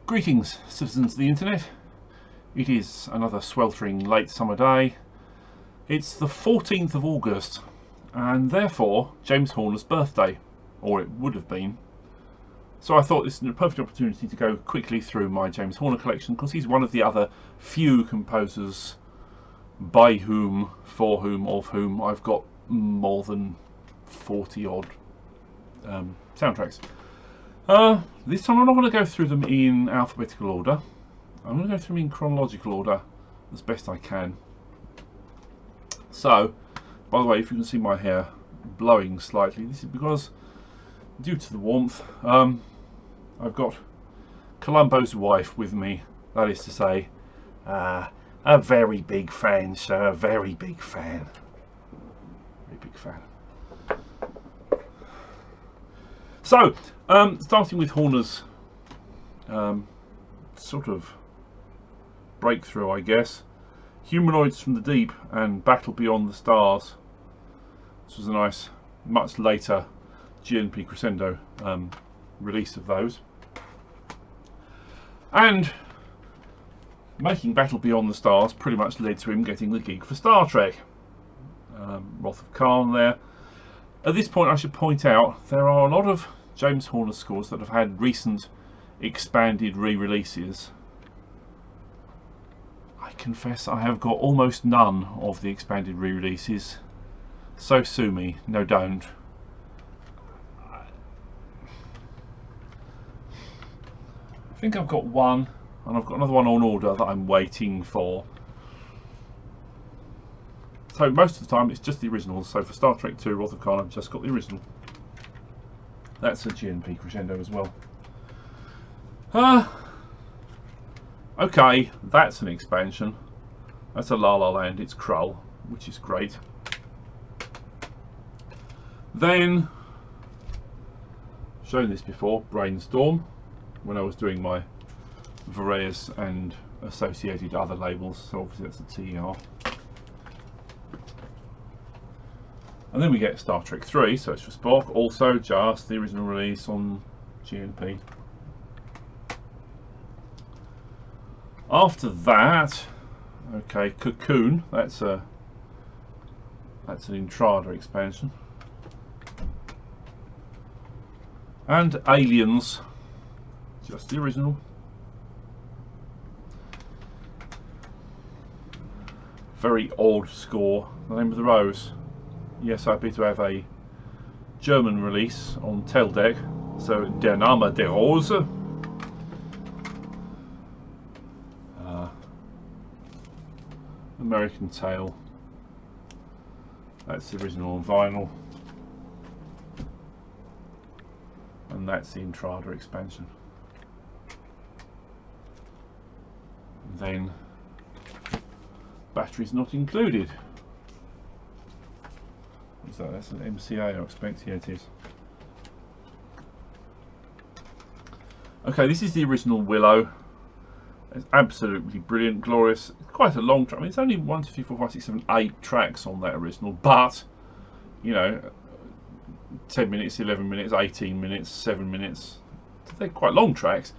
Greetings, citizens of the internet. It is another sweltering late summer day. It's the 14th of August and therefore James Horner's birthday, or it would have been. So I thought this is a perfect opportunity to go quickly through my James Horner collection, because he's one of the other few composers by whom, for whom, of whom I've got more than 40 odd soundtracks. This time I'm not going to go through them in alphabetical order. I'm going to go through them in chronological order as best I can. So, by the way, if you can see my hair blowing slightly, this is because, due to the warmth, I've got Columbo's wife with me. That is to say, a very big fan, sir. A very big fan. Very big fan. So, starting with Horner's sort of breakthrough, I guess. Humanoids from the Deep and Battle Beyond the Stars. This was a nice, much later GNP Crescendo release of those. And making Battle Beyond the Stars pretty much led to him getting the gig for Star Trek. Wrath of Khan there. At this point I should point out there are a lot of James Horner scores that have had recent expanded re-releases. I confess I have got almost none of the expanded re-releases, so sue me. No, don't. I think I've got one, and I've got another one on order that I'm waiting for. So most of the time it's just the originals. So for Star Trek 2 Wrath of Khan, I've just got the original. That's a GNP Crescendo as well. Okay, that's an expansion. That's a La La Land. It's Krull, which is great. Then, shown this before, Brainstorm, when I was doing my Varese and associated other labels. So obviously that's a TER. And then we get Star Trek 3, so it's for Spock, also just the original release on GNP. After that, okay, Cocoon, that's an Intrada expansion. And Aliens, just the original. Very odd score, The Name of the Rose. Yes, I appear to have a German release on Taildeck, so Der Name der Rose. American Tail. That's the original on vinyl. And that's the Intrada expansion. And then batteries not included. What's that? That's an MCA, I expect. Here it is. Okay, this is the original Willow. It's absolutely brilliant, glorious. Quite a long track. I mean, it's only 1, 2, 3, 4, 5, 6, 7, 8 tracks on that original, but you know, 10 minutes, 11 minutes, 18 minutes, 7 minutes. They're quite long tracks.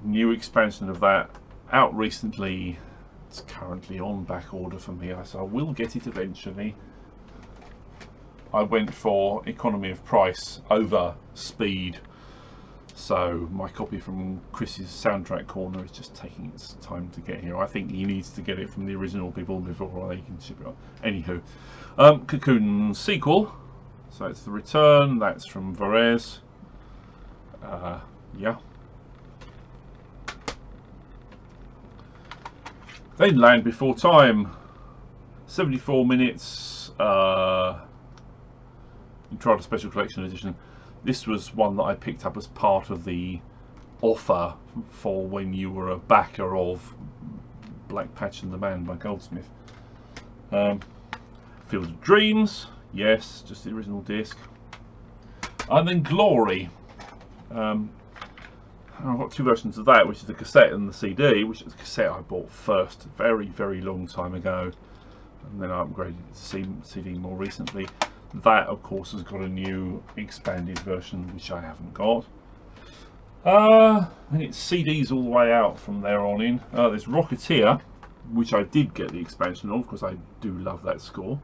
New expansion of that out recently. It's currently on back order for me, so I will get it eventually. I went for economy of price over speed, so my copy from Chris's soundtrack corner is just taking its time to get here. I think he needs to get it from the original people before they can ship it up. Anywho, Cocoon sequel, so it's The Return. That's from Varese. Yeah. Then Land Before Time, 74 minutes. Intrada Special Collection Edition. This was one that I picked up as part of the offer for when you were a backer of Black Patch and the Man by Goldsmith. Field of Dreams, yes, just the original disc. And then Glory. I've got two versions of that, which is the cassette and the CD, which is the cassette I bought first a very, very long time ago. And then I upgraded to CD more recently. That, of course, has got a new expanded version, which I haven't got. And it's CDs all the way out from there on in. There's Rocketeer, which I did get the expansion of because I do love that score.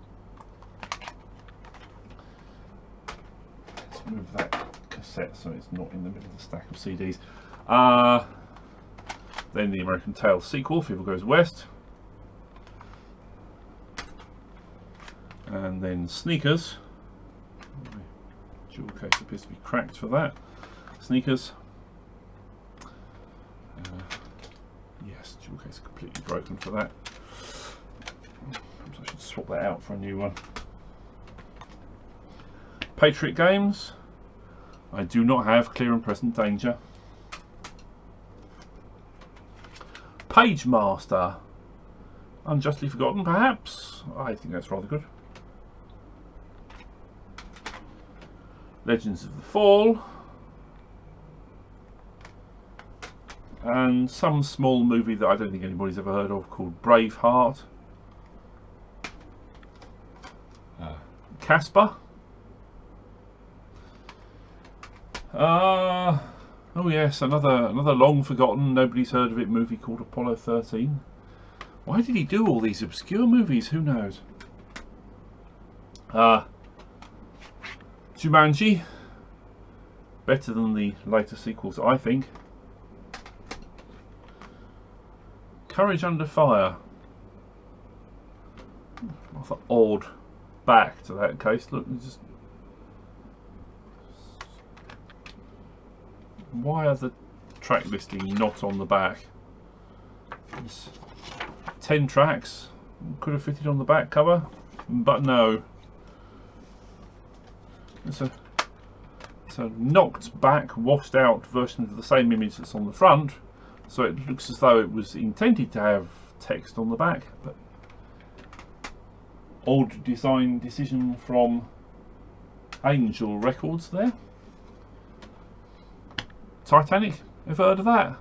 Let's move that cassette so it's not in the middle of the stack of CDs. Then the American Tail sequel, Fever Goes West. And then Sneakers. My jewel case appears to be cracked for that. Sneakers. Yes, jewel case completely broken for that. Perhaps I should swap that out for a new one. Patriot Games. I do not have Clear and Present Danger. Page Master. Unjustly Forgotten, perhaps. I think that's rather good. Legends of the Fall. And some small movie that I don't think anybody's ever heard of called Braveheart. Casper. Oh yes, another long forgotten, nobody's heard of it movie called Apollo 13. Why did he do all these obscure movies? Who knows? Jumanji. Better than the later sequels, I think. Courage Under Fire. Rather odd back to that case. Look, just why are the track listing not on the back? It's 10 tracks. Could have fitted on the back cover, but no. It's a knocked back, washed out version of the same image that's on the front, so it looks as though it was intended to have text on the back, but old design decision from Angel Records there. Titanic, ever heard of that?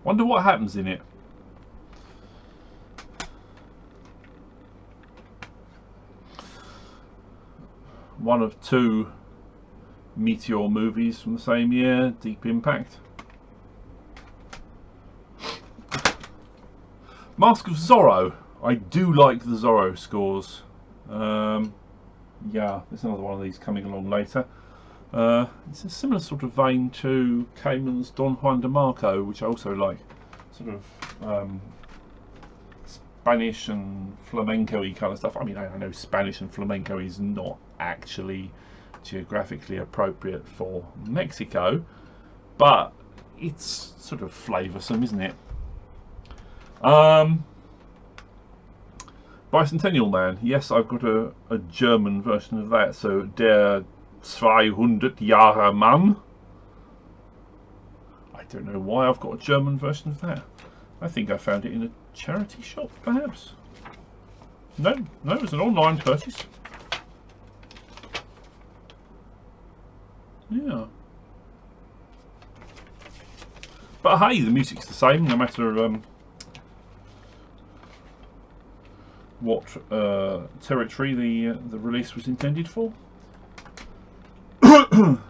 Wonder what happens in it. One of two Meteor movies from the same year, Deep Impact. Mask of Zorro. I do like the Zorro scores. Yeah, there's another one of these coming along later. It's a similar sort of vein to Cayman's Don Juan de Marco, which I also like. Sort of Spanish and flamenco-y kind of stuff. I mean, I know Spanish and flamenco is not actually geographically appropriate for Mexico, but it's sort of flavoursome, isn't it? Bicentennial Man. Yes, I've got a German version of that. So Der 200 Jahre Mann. I don't know why I've got a German version of that. I think I found it in a charity shop, perhaps. No, it was an online purchase. Yeah. But hey, the music's the same, no matter what territory the release was intended for. And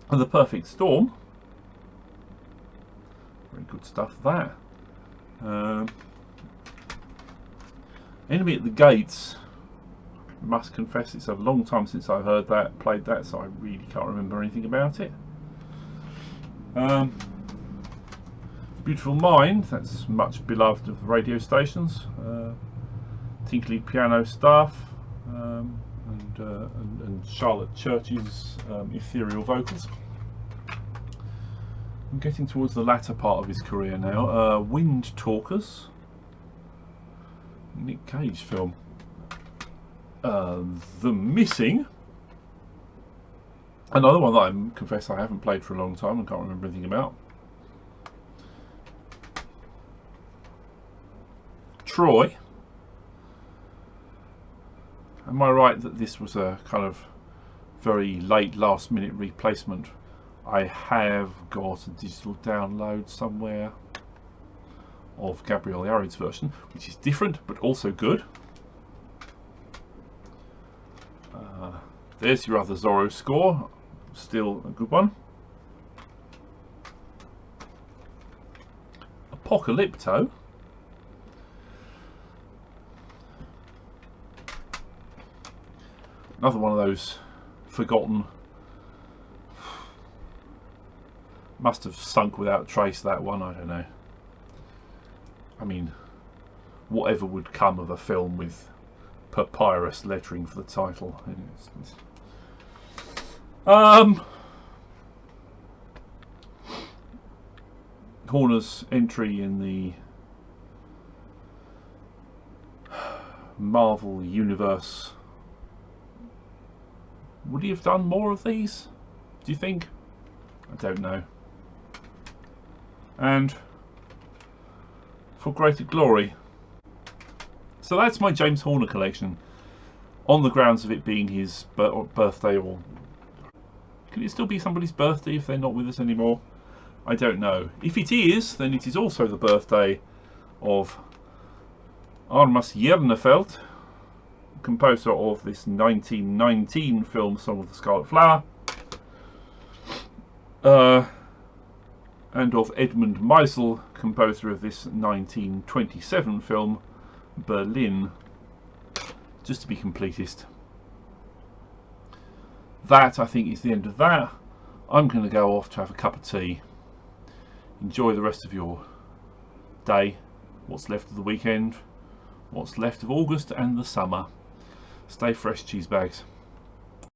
The Perfect Storm. Very good stuff, that. Enemy at the Gates. I must confess it's a long time since I heard that, played that, so I really can't remember anything about it. Beautiful Mind, that's much beloved of the radio stations. Tinkly piano stuff, and Charlotte Church's ethereal vocals. I'm getting towards the latter part of his career now. Wind Talkers, Nick Cage film. The Missing, another one that I confess I haven't played for a long time and can't remember anything about. Troy. Am I right that this was a kind of very late last minute replacement? I have got a digital download somewhere of Gabriel Yared's version, which is different but also good. There's your other Zorro score. Still a good one. Apocalypto. Another one of those forgotten. Must have sunk without trace, that one, I don't know. I mean, whatever would come of a film with papyrus lettering for the title. Horner's entry in the Marvel universe. Would he have done more of these, do you think? I don't know. And for greater glory. So that's my James Horner collection, on the grounds of it being his birthday. Or could it still be somebody's birthday if they're not with us anymore? I don't know. If it is, then it is also the birthday of Armas Jernefeld, composer of this 1919 film Song of the Scarlet Flower, and of Edmund Meisel, composer of this 1927 film Berlin, just to be completist. That, I think, is the end of that. I'm going to go off to have a cup of tea. Enjoy the rest of your day, what's left of the weekend, what's left of August and the summer. Stay fresh, cheese bags.